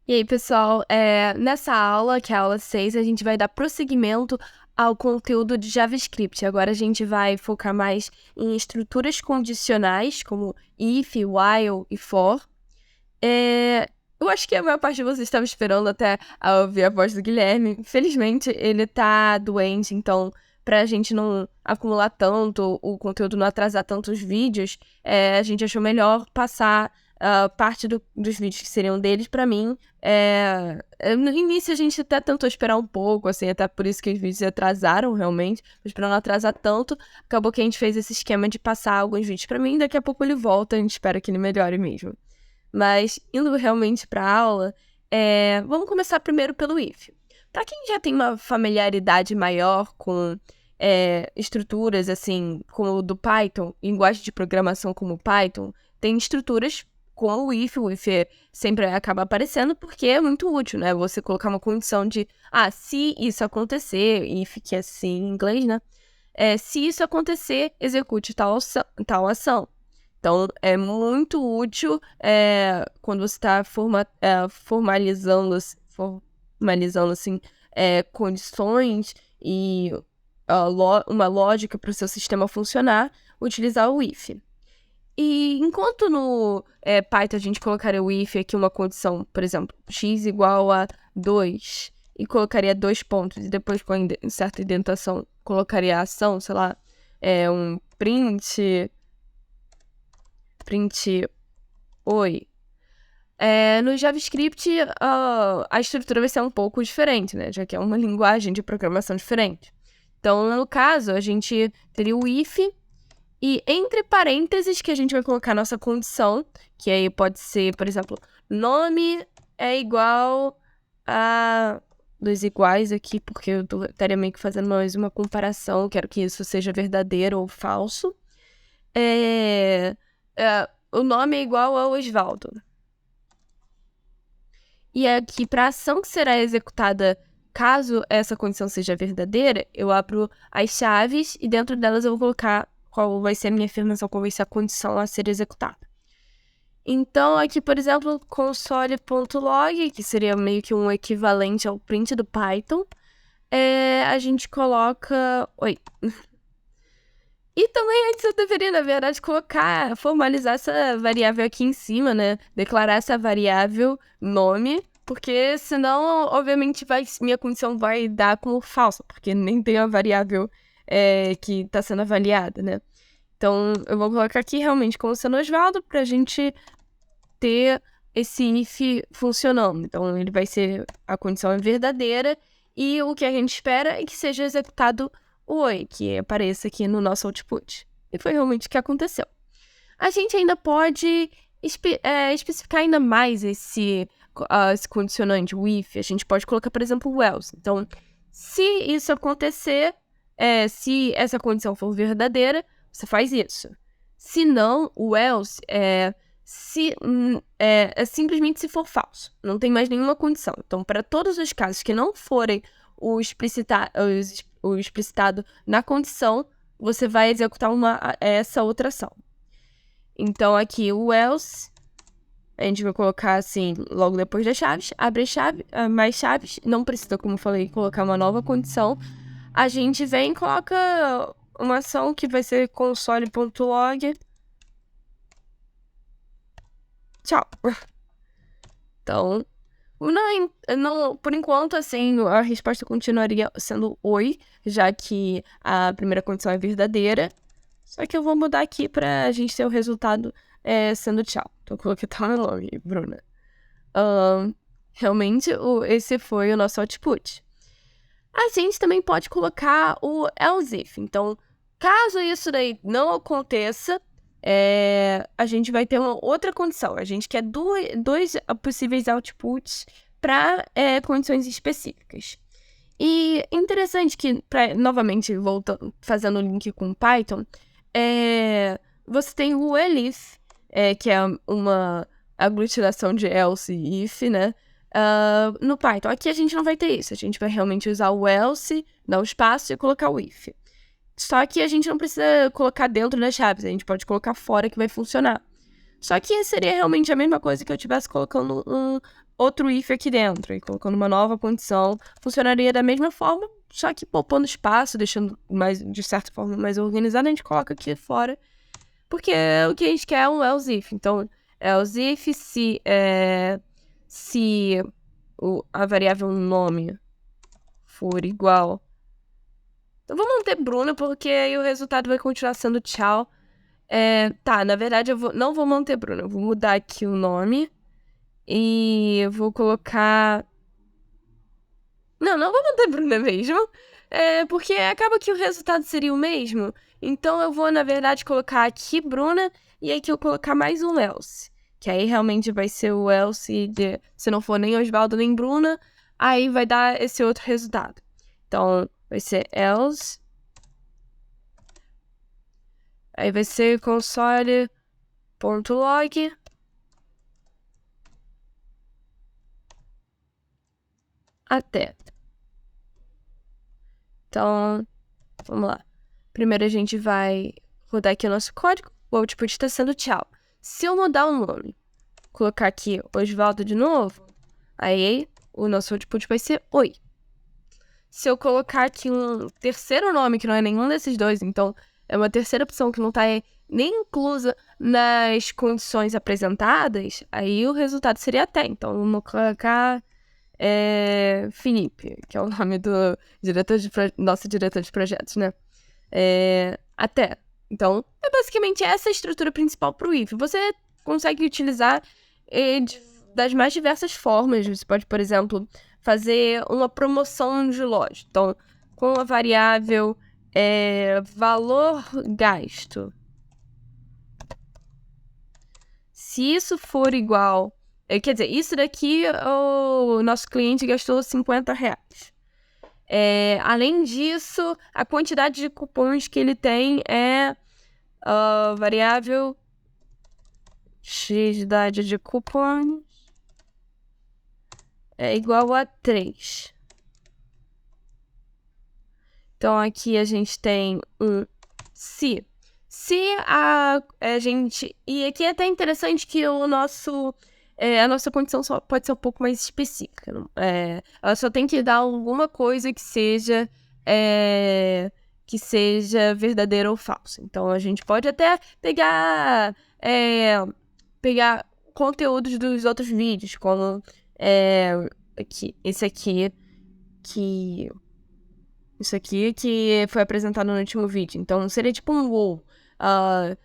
E aí, pessoal, nessa aula, que é a aula 6, a gente vai dar prosseguimento ao conteúdo de JavaScript. Agora a gente vai focar mais em estruturas condicionais, como if, while e for. Eu acho que a maior parte de vocês estava esperando até ouvir a voz do Guilherme. Infelizmente, ele tá doente, então, pra gente não acumular tanto, o conteúdo não atrasar tanto os vídeos, a gente achou melhor passar parte dos vídeos que seriam deles pra mim. No início a gente até tentou esperar um pouco, assim, até por isso que os vídeos atrasaram realmente, mas pra não atrasar tanto, acabou que a gente fez esse esquema de passar alguns vídeos pra mim, daqui a pouco ele volta, a gente espera que ele melhore mesmo. Mas, indo realmente para a aula, vamos começar primeiro pelo if. Para quem já tem uma familiaridade maior com estruturas, assim, como o do Python, linguagem de programação como o Python, tem estruturas com o if sempre acaba aparecendo porque é muito útil, né? Você colocar uma condição de, se isso acontecer, if que é assim em inglês, né? Se isso acontecer, execute tal ação. Então, é muito útil quando você está formalizando assim, condições e uma lógica para o seu sistema funcionar, utilizar o if. E enquanto no Python a gente colocaria o if aqui uma condição, por exemplo, x igual a 2, e colocaria 2 pontos, e depois com certa indentação colocaria a ação, sei lá, um print oi. No JavaScript, a estrutura vai ser um pouco diferente, né? Já que é uma linguagem de programação diferente. Então, no caso, a gente teria o if e entre parênteses que a gente vai colocar a nossa condição, que aí pode ser, por exemplo, nome é igual a... Dois iguais aqui, porque eu estaria meio que fazendo mais uma comparação, quero que isso seja verdadeiro ou falso. O nome é igual ao Osvaldo. E aqui, para a ação que será executada caso essa condição seja verdadeira, eu abro as chaves e dentro delas eu vou colocar qual vai ser a minha afirmação, qual vai ser a condição a ser executada. Então, aqui, por exemplo, console.log, que seria meio que um equivalente ao print do Python, a gente coloca... Oi. E também antes eu deveria, na verdade, formalizar essa variável aqui em cima, né? Declarar essa variável nome, porque senão, obviamente, minha condição vai dar como falsa, porque nem tem a variável que está sendo avaliada, né? Então, eu vou colocar aqui realmente como sendo Osvaldo pra gente ter esse if funcionando. Então, ele vai ser, a condição é verdadeira e o que a gente espera é que seja executado o oi, que apareça aqui no nosso output. E foi realmente o que aconteceu. A gente ainda pode especificar ainda mais esse condicionante, o if. A gente pode colocar, por exemplo, o else. Então, se isso acontecer, se essa condição for verdadeira, você faz isso. Se não, o else é simplesmente se for falso. Não tem mais nenhuma condição. Então, para todos os casos que não forem o explicitado na condição, você vai executar essa outra ação. Então, aqui o else, a gente vai colocar assim, logo depois das chaves, abre mais chaves, não precisa, como eu falei, colocar uma nova condição. A gente vem e coloca uma ação que vai ser console.log. Tchau. Então, não, por enquanto, assim, a resposta continuaria sendo oi, já que a primeira condição é verdadeira. Só que eu vou mudar aqui pra gente ter o resultado sendo tchau. Então, eu coloquei tão nome, Bruna. Realmente, esse foi o nosso output. A gente também pode colocar o else if. Então, caso isso daí não aconteça, a gente vai ter uma outra condição. A gente quer dois possíveis outputs para condições específicas. E interessante que, novamente, voltando, fazendo o link com Python, você tem o elif, que é uma aglutinação de else e if, né? No Python. Aqui a gente não vai ter isso. A gente vai realmente usar o else, dar o espaço e colocar o if. Só que a gente não precisa colocar dentro das chaves, a gente pode colocar fora que vai funcionar. Só que seria realmente a mesma coisa que eu estivesse colocando um outro if aqui dentro e colocando uma nova condição. Funcionaria da mesma forma, só que poupando espaço, deixando mais, de certa forma, mais organizado, a gente coloca aqui fora. Porque o que a gente quer é um else if. Então, else if se a variável nome for igual. Eu vou manter Bruna, porque aí o resultado vai continuar sendo tchau. Tá, na verdade não vou manter Bruna. Eu vou mudar aqui o nome. E eu vou colocar... Não vou manter Bruna mesmo. Porque acaba que o resultado seria o mesmo. Então eu vou, na verdade, colocar aqui Bruna. E aqui eu colocar mais um else. Que aí realmente vai ser o else se não for nem Osvaldo nem Bruna. Aí vai dar esse outro resultado. Então vai ser else. Aí vai ser console.log. Até. Então, vamos lá. Primeiro a gente vai rodar aqui o nosso código. O output está sendo tchau. Se eu mudar o nome, colocar aqui Osvaldo de novo, aí o nosso output vai ser oi. Se eu colocar aqui um terceiro nome, que não é nenhum desses dois, então é uma terceira opção que não está nem inclusa nas condições apresentadas, aí o resultado seria até. Então, vamos colocar Felipe, que é o nome do nosso diretor de projetos, né? Até. Então, é basicamente essa a estrutura principal para o if. Você consegue utilizar das mais diversas formas. Você pode, por exemplo, fazer uma promoção de loja. Então, com a variável valor gasto. Se isso for igual... Quer dizer, isso daqui o nosso cliente gastou R$50. Além disso, a quantidade de cupons que ele tem é a variável x-idade de cupons é igual a 3. Então, aqui a gente tem um se. Se a gente... E aqui é até interessante que a nossa condição só pode ser um pouco mais específica. Ela só tem que dar alguma coisa que seja verdadeira ou falsa. Então, a gente pode até pegar conteúdos dos outros vídeos, como esse aqui, isso aqui que foi apresentado no último vídeo. Então, seria tipo um wow.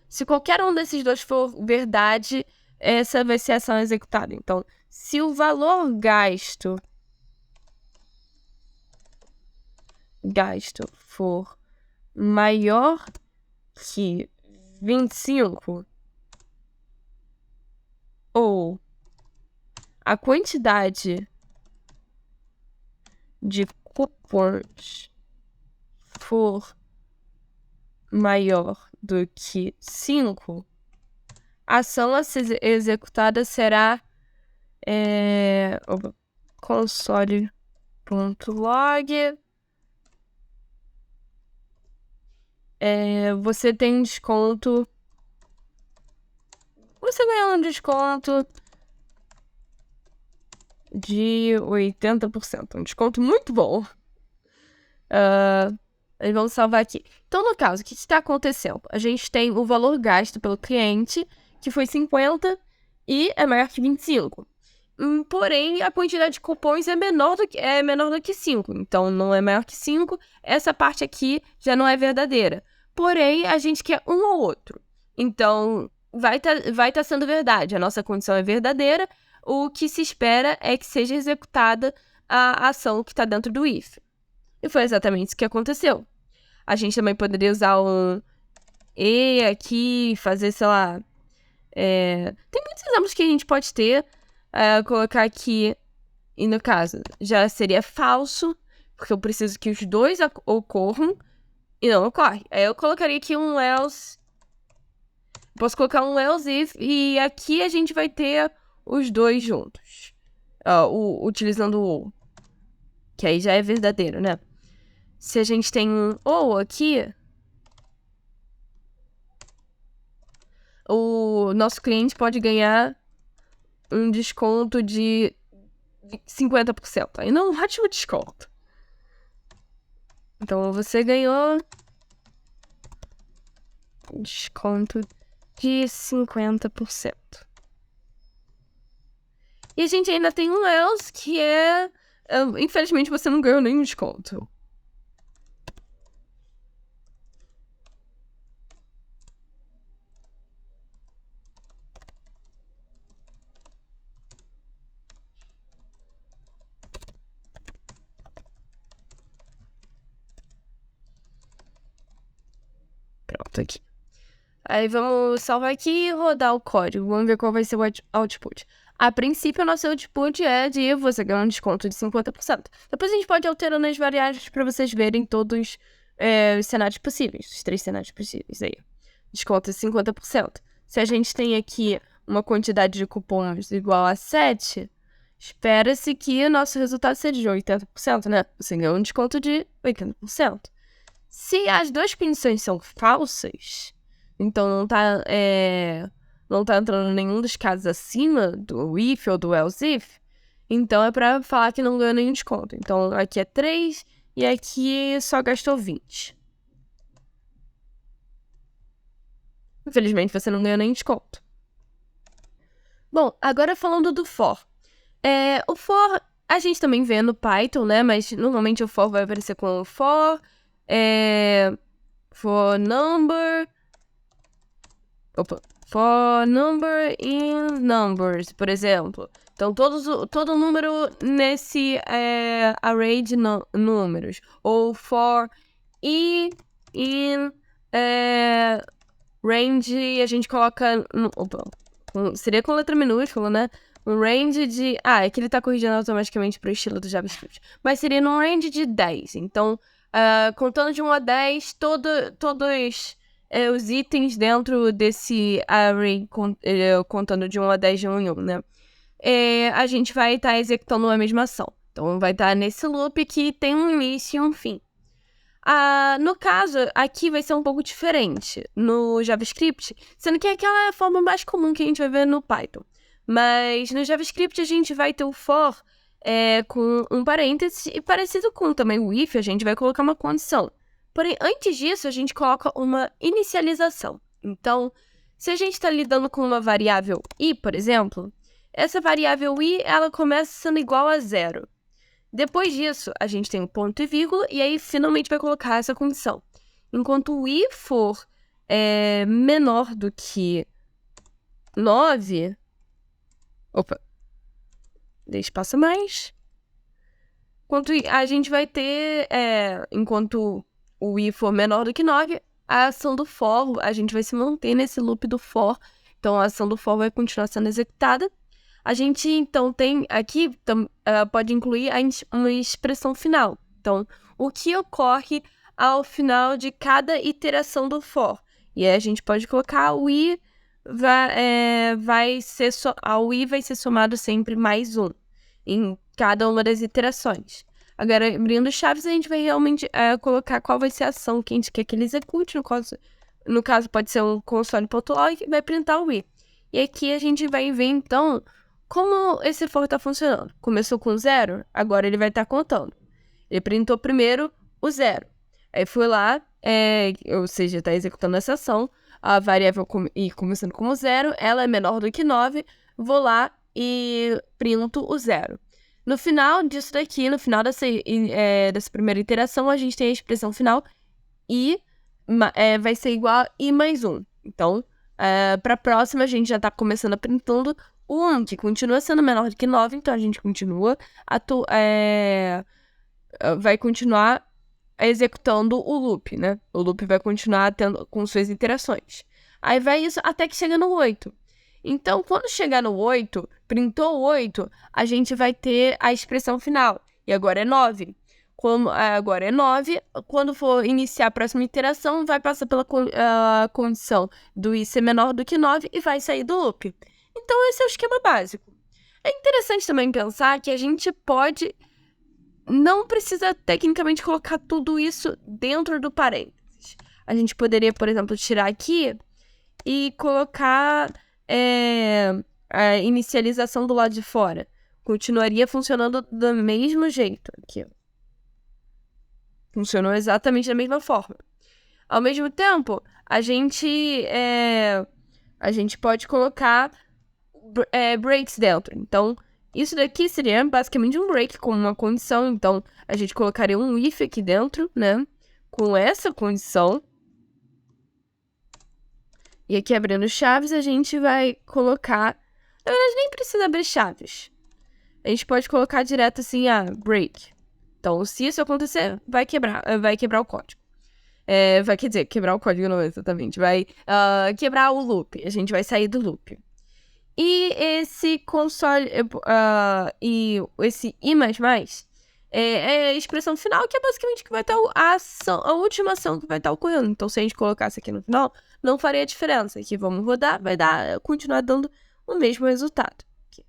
Se qualquer um desses dois for verdade, essa vai ser a ação executada. Então, se o valor gasto for maior que 25, ou a quantidade de cupons for maior do que 5, a ação a ser executada será console.log você tem desconto. Você ganha um desconto de 80%. Um desconto muito bom. Vamos salvar aqui. Então, no caso, o que está acontecendo? A gente tem o valor gasto pelo cliente, que foi 50 e é maior que 25. Porém, a quantidade de cupons é menor do que 5. Então, não é maior que 5. Essa parte aqui já não é verdadeira. Porém, a gente quer um ou outro. Então, vai tá sendo verdade. A nossa condição é verdadeira. O que se espera é que seja executada a ação que está dentro do if. E foi exatamente isso que aconteceu. A gente também poderia usar um e aqui, fazer, sei lá... Tem muitos exemplos que a gente pode ter. Colocar aqui, e no caso, já seria falso, porque eu preciso que os dois ocorram, e não ocorre. Aí eu colocaria aqui um else. Posso colocar um else if, e aqui a gente vai ter os dois juntos. Utilizando o ou. Que aí já é verdadeiro, né? Se a gente tem um ou aqui, o nosso cliente pode ganhar um desconto de 50%. Ainda é um ótimo desconto. Então, você ganhou desconto de 50%. E a gente ainda tem um else que infelizmente, você não ganhou nenhum desconto. Pronto, aqui. Aí vamos salvar aqui e rodar o código. Vamos ver qual vai ser o output. A princípio, o nosso output é de você ganhar um desconto de 50%. Depois a gente pode ir alterando as variáveis para vocês verem todos os cenários possíveis. Os 3 cenários possíveis aí. Desconto de 50%. Se a gente tem aqui uma quantidade de cupons igual a 7, espera-se que o nosso resultado seja de 80%, né? Você ganhou um desconto de 80%. Se as duas condições são falsas, então não tá entrando nenhum dos casos acima do if ou do else if, então é pra falar que não ganhou nenhum desconto. Então aqui é 3 e aqui só gastou 20. Infelizmente você não ganhou nenhum desconto. Bom, agora falando do for. O for a gente também vê no Python, né? Mas normalmente o for vai aparecer com for number. For number in numbers, por exemplo. Então, todo número nesse array de números. Ou for i in range, a gente coloca... seria com letra minúscula, né? Um range de... é que ele tá corrigindo automaticamente pro estilo do JavaScript. Mas seria num range de 10. Então, contando de 1 a 10, todos os itens dentro desse array, contando de 1 a 10 de 1 em 1, né? A gente vai estar executando a mesma ação. Então, vai estar nesse loop que tem um início e um fim. No caso, aqui vai ser um pouco diferente no JavaScript, sendo que aquela é a forma mais comum que a gente vai ver no Python. Mas no JavaScript a gente vai ter o for com um parêntese, e parecido com também o if, a gente vai colocar uma condição. Porém, antes disso, a gente coloca uma inicialização. Então, se a gente está lidando com uma variável i, por exemplo, essa variável i, ela começa sendo igual a 0. Depois disso, a gente tem o ponto e vírgula, e aí finalmente vai colocar essa condição. Enquanto o i for menor do que 9... Opa! Dei espaço a mais. Enquanto a gente vai ter... enquanto o i for menor do que 9, a ação do for, a gente vai se manter nesse loop do for. Então, a ação do for vai continuar sendo executada. A gente, então, tem aqui, pode incluir uma expressão final. Então, o que ocorre ao final de cada iteração do for. E aí a gente pode colocar o i vai ser somado sempre mais 1 em cada uma das iterações. Agora, abrindo chaves, a gente vai realmente colocar qual vai ser a ação que a gente quer que ele execute. No caso, pode ser um console.log que vai printar o i. E aqui a gente vai ver, então, como esse for está funcionando. Começou com 0, agora ele vai estar contando. Ele printou primeiro o 0. Aí foi lá, ou seja, está executando essa ação. A variável i começando com 0, ela é menor do que 9. Vou lá e printo o 0. No final disso daqui, no final dessa primeira iteração, a gente tem a expressão final i vai ser igual a i mais 1. Então, para a próxima, a gente já está começando a printando o 1, que continua sendo menor do que 9, então a gente continua vai continuar executando o loop, né? O loop vai continuar tendo com suas iterações. Aí vai isso até que chega no 8. Então, quando chegar no 8, printou o 8, a gente vai ter a expressão final. E agora é 9. Agora é 9, quando for iniciar a próxima iteração, vai passar pela condição do i ser menor do que 9 e vai sair do loop. Então, esse é o esquema básico. É interessante também pensar que a gente não precisa tecnicamente colocar tudo isso dentro do parênteses. A gente poderia, por exemplo, tirar aqui e colocar a inicialização do lado de fora. Continuaria funcionando do mesmo jeito. Aqui, ó. Funcionou exatamente da mesma forma. Ao mesmo tempo, a gente pode colocar breaks dentro. Então, isso daqui seria basicamente um break com uma condição. Então, a gente colocaria um if aqui dentro, né? Com essa condição. E aqui, abrindo chaves, a gente vai colocar... Na verdade, nem precisa abrir chaves. A gente pode colocar direto assim, break. Então, se isso acontecer, vai quebrar o código. Quer dizer, quebrar o código não exatamente. Vai quebrar o loop. A gente vai sair do loop. E esse console... e esse I++ é a expressão final, que é basicamente que vai estar a última ação que vai estar ocorrendo. Então, se a gente colocasse aqui no final, não faria diferença. Aqui vamos rodar, vai continuar dando o mesmo resultado. Aqui.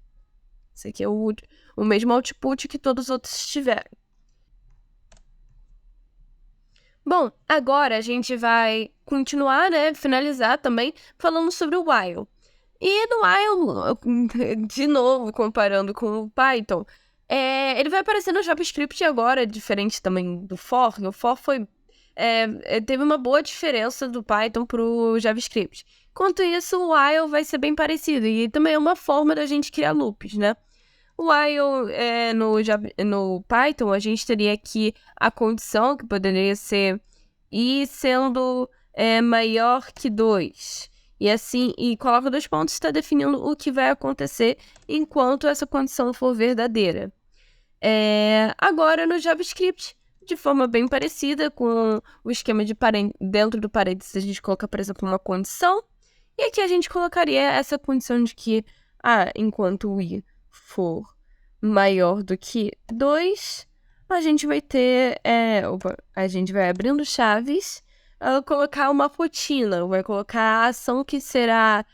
Esse aqui é o mesmo output que todos os outros tiveram. Bom, agora a gente vai continuar, né, finalizar também, falando sobre o while. E no while, de novo, comparando com o Python, ele vai aparecer no JavaScript agora, diferente também do for. O for teve uma boa diferença do Python pro JavaScript. Enquanto isso, o while vai ser bem parecido. E também é uma forma da gente criar loops, né? O while no Python, a gente teria aqui a condição, que poderia ser i sendo maior que 2. E assim, coloca 2 pontos, está definindo o que vai acontecer enquanto essa condição for verdadeira. Agora, no JavaScript, de forma bem parecida com o esquema de dentro do parênteses, a gente coloca, por exemplo, uma condição. E aqui a gente colocaria essa condição de que, enquanto o i for maior do que 2, a gente vai ter... a gente vai abrindo chaves, colocar uma rotina, vai colocar a ação que será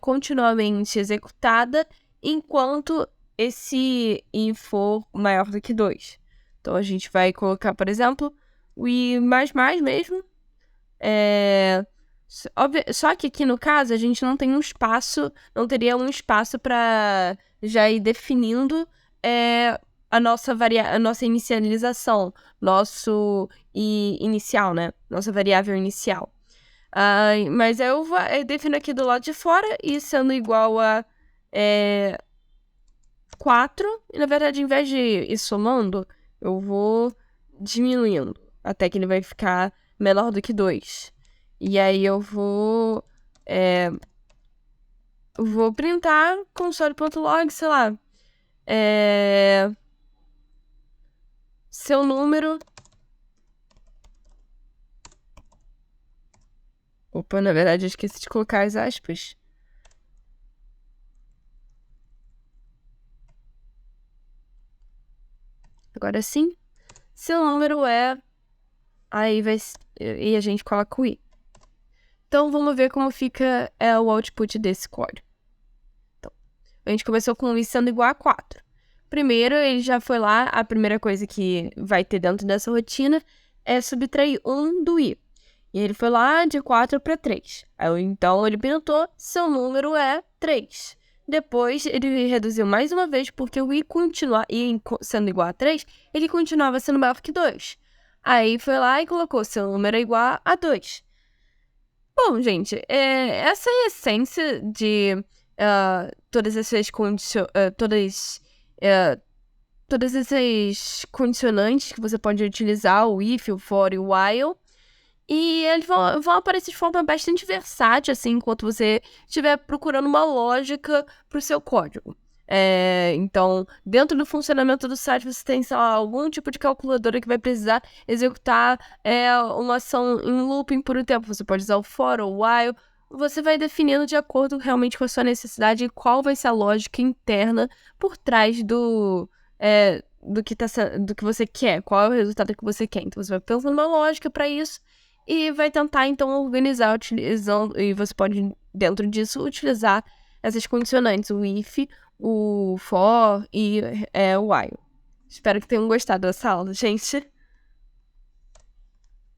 continuamente executada enquanto esse i for maior do que 2. Então, a gente vai colocar, por exemplo, o i++ mesmo. Só que aqui, no caso, a gente não tem não teria um espaço para já ir definindo a nossa inicialização, nosso i inicial, né? Nossa variável inicial. Mas eu defino aqui do lado de fora, e sendo igual a 4, e na verdade, em vez de ir somando, eu vou diminuindo, até que ele vai ficar menor do que 2. E aí eu vou printar console.log, sei lá, seu número... Opa, na verdade eu esqueci de colocar as aspas. Agora sim, seu número aí e a gente coloca o i. Então, vamos ver como fica o output desse código. Então, a gente começou com o i sendo igual a 4. Primeiro, ele já foi lá, a primeira coisa que vai ter dentro dessa rotina é subtrair 1 do i. E ele foi lá de 4 para 3. Então, ele printou, seu número é 3. Depois, ele reduziu mais uma vez, porque o i sendo igual a 3, ele continuava sendo maior que 2. Aí, foi lá e colocou seu número é igual a 2. Bom, gente, essa é a essência de todas essas todas essas condicionantes que você pode utilizar, o if, o for e o while. E eles vão aparecer de forma bastante versátil, assim, enquanto você estiver procurando uma lógica para o seu código. Então, dentro do funcionamento do site, você tem, sei lá, algum tipo de calculadora que vai precisar executar uma ação em looping por um tempo. Você pode usar o for ou o while. Você vai definindo de acordo realmente com a sua necessidade e qual vai ser a lógica interna por trás do que você quer, qual é o resultado que você quer. Então, você vai pensando numa lógica para isso e vai tentar, então, organizar utilizando... E você pode, dentro disso, utilizar essas condicionantes, o if, o for e o while. Espero que tenham gostado dessa aula, gente.